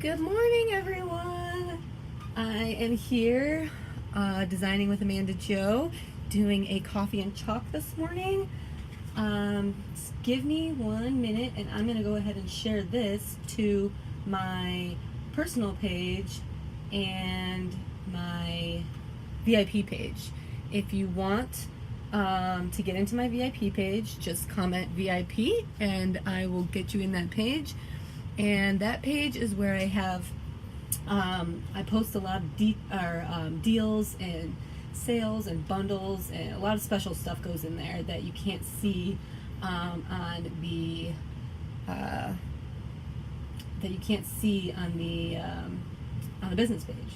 Good morning, everyone. I am here designing with Amanda Jo, doing a coffee and chalk this morning. Give me 1 minute and I'm going to go ahead and share this to my personal page and my VIP page. If you want to get into my VIP page, just comment VIP and I will get you in that page. And that page is where I have, I post a lot of deals and sales and bundles, and a lot of special stuff goes in there that you can't see on the on the business page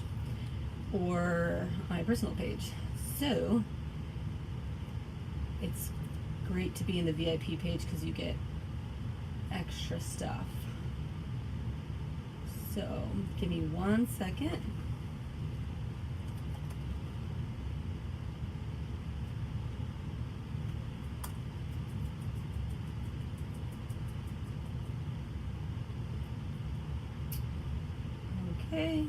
or my personal page. So it's great to be in the VIP page because you get extra stuff. So give me 1 second. Okay.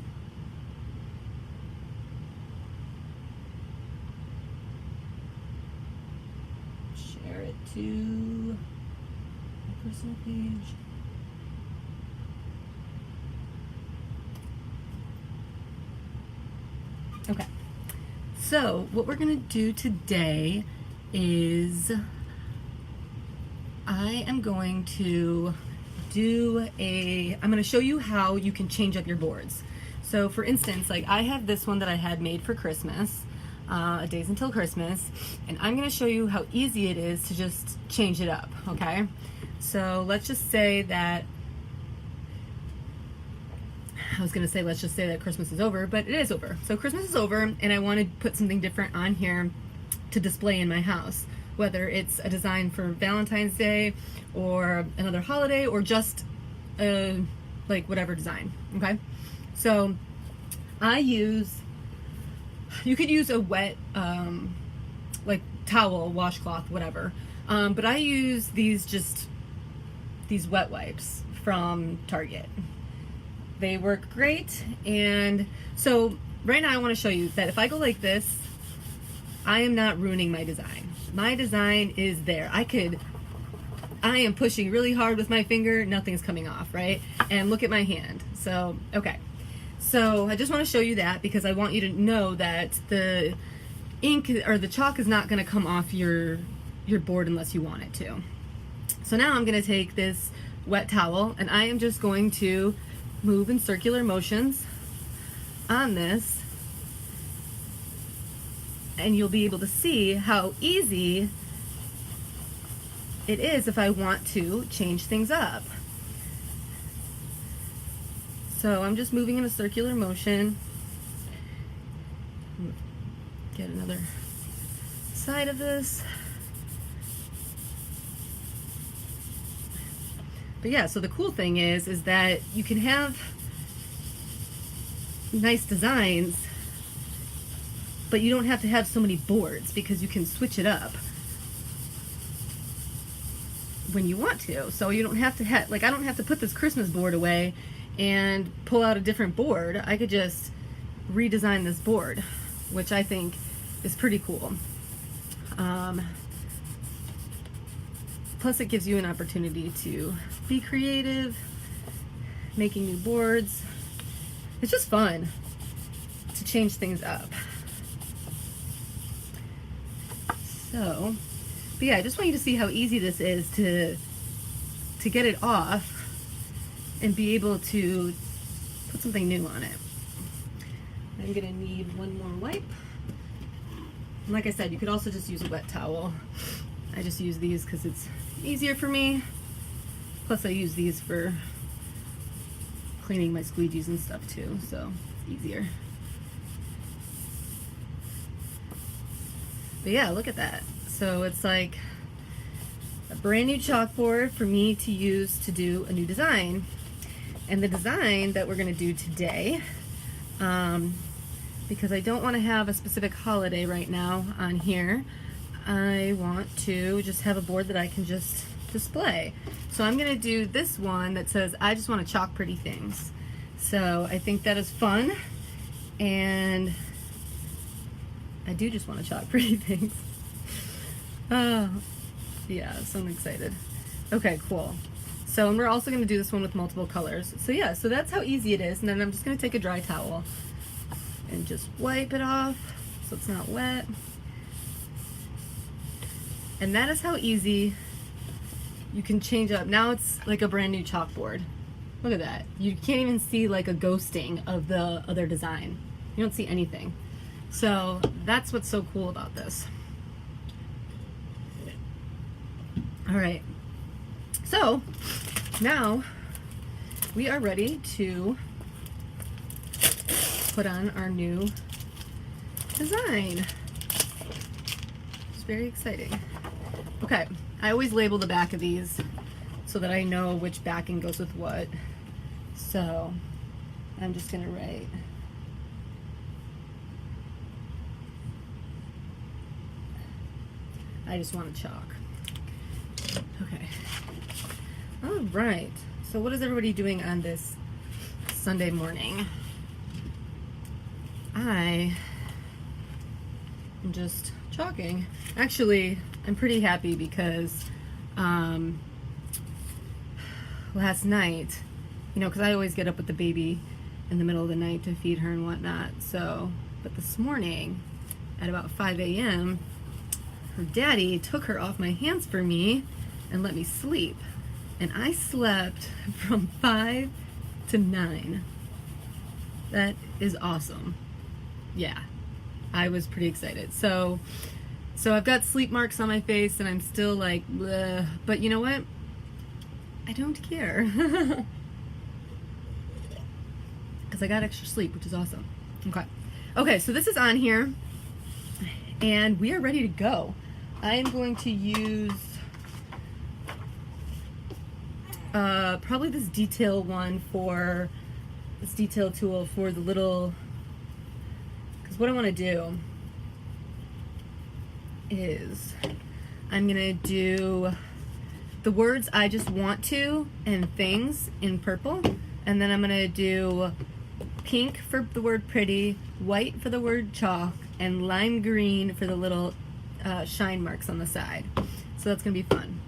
Share it to my personal page. Okay, so what we're gonna do today is I'm going to I'm gonna show you how you can change up your boards. So for instance, like I have this one that I had made for Christmas, A Days Until Christmas, and I'm gonna show you how easy it is to just change it up, okay? So let's just say that let's just say that Christmas is over, but it is over. So Christmas is over, and I want to put something different on here to display in my house, whether it's a design for Valentine's Day or another holiday or just like whatever design, okay? So you could use a wet like towel, washcloth, whatever, but I use these wet wipes from Target. They work great. And so right now I want to show you that if I go like this, I am not ruining my design. My design is there. I am pushing really hard with my finger, nothing's coming off, right? And look at my hand. So, okay. So I just want to show you that because I want you to know that the ink or the chalk is not going to come off your board unless you want it to. So now I'm going to take this wet towel and I am just going to move in circular motions on this, and you'll be able to see how easy it is if I want to change things up. So I'm just moving in a circular motion. Get another side of this. But yeah, so the cool thing is that you can have nice designs, but you don't have to have so many boards because you can switch it up when you want to. So you don't have to have, like I don't have to put this Christmas board away and pull out a different board. I could just redesign this board, which I think is pretty cool. Plus it gives you an opportunity to be creative, making new boards. It's just fun to change things up. So, but yeah, I just want you to see how easy this is to get it off and be able to put something new on it. I'm gonna need one more wipe. And like I said, you could also just use a wet towel. I just use these because it's easier for me. Plus I use these for cleaning my squeegees and stuff too, so it's easier. But yeah, look at that. So it's like a brand new chalkboard for me to use to do a new design. And the design that we're gonna do today, because I don't want to have a specific holiday right now on here, I want to just have a board that I can just display. So I'm gonna do this one that says, I just want to chalk pretty things. So I think that is fun, and I do just want to chalk pretty things. Yeah, so I'm excited. Okay, cool. So, and we're also going to do this one with multiple colors. So yeah, so that's how easy it is. And then I'm just going to take a dry towel and just wipe it off so it's not wet. And that is how easy you can change up. Now it's like a brand new chalkboard. Look at that. You can't even see like a ghosting of the other design. You don't see anything. So that's what's so cool about this. All right. So now we are ready to put on our new design. It's very exciting. Okay, I always label the back of these so that I know which backing goes with what. So I'm just gonna write I just want to chalk. Okay. All right. So what is everybody doing on this Sunday morning? I am just chalking. Actually, I'm pretty happy because last night, you know, because I always get up with the baby in the middle of the night to feed her and whatnot. So, but this morning at about 5 a.m., her daddy took her off my hands for me and let me sleep. And I slept from 5 to 9. That is awesome. Yeah, I was pretty excited. So I've got sleep marks on my face and I'm still like, bleh. But you know what? I don't care. Because I got extra sleep, which is awesome. Okay, so this is on here and we are ready to go. I am going to use probably this detail tool for the little, because what I want to do is I'm gonna do the words I just want to and things in purple, and then I'm gonna do pink for the word pretty, white for the word chalk, and lime green for the little shine marks on the side. So that's gonna be fun.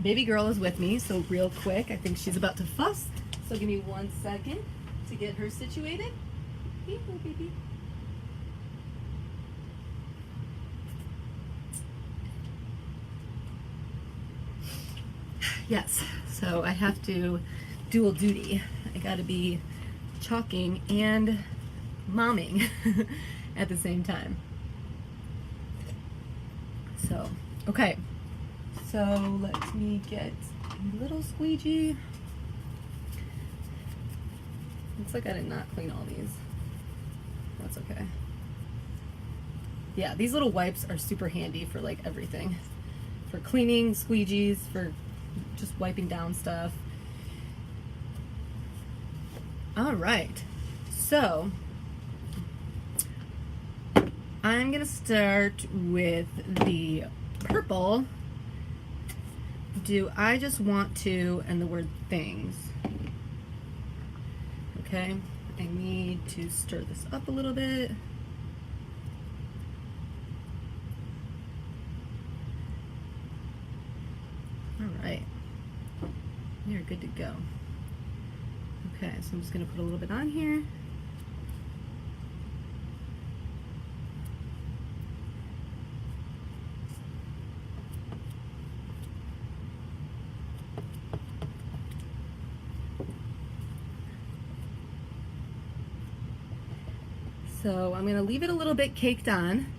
Baby girl is with me, so real quick, I think she's about to fuss. So give me 1 second to get her situated. Here, baby. Yes, so I have to dual duty. I gotta be chalking and momming at the same time. So, okay. So let me get a little squeegee. Looks like I did not clean all these. That's okay. Yeah, these little wipes are super handy for like everything. For cleaning, squeegees, for just wiping down stuff. All right, so I'm gonna start with the purple. Do I just want to, and the word things. Okay, I need to stir this up a little bit. All right, we are good to go. Okay, so I'm just gonna put a little bit on here. So I'm going to leave it a little bit caked on,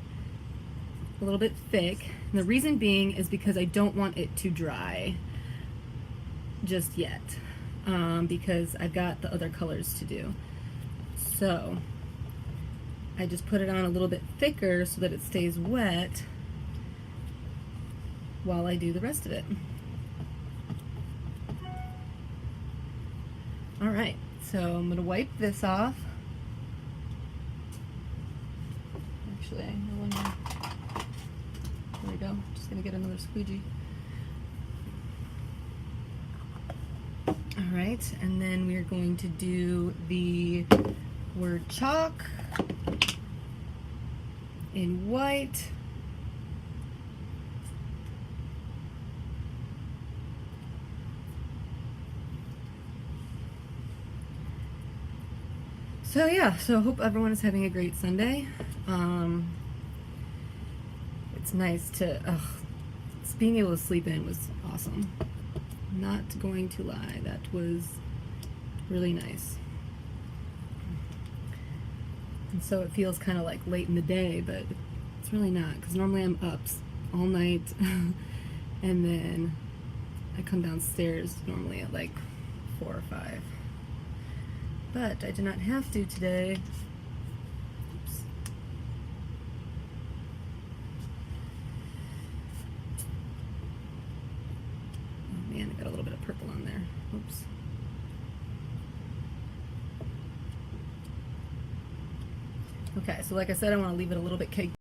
a little bit thick. And the reason being is because I don't want it to dry just yet, because I've got the other colors to do. So I just put it on a little bit thicker so that it stays wet while I do the rest of it. All right, so I'm going to wipe this off. Actually, there we go. Just gonna get another squeegee. All right, and then we're going to do the word chalk in white. So yeah, so hope everyone is having a great Sunday. It's nice to, being able to sleep in was awesome. Not going to lie, that was really nice. And so it feels kind of like late in the day, but it's really not, because normally I'm up all night and then I come downstairs normally at like 4 or 5. But I did not have to today. Oops. Oh man, I got a little bit of purple on there. Oops. Okay, so like I said, I want to leave it a little bit caked.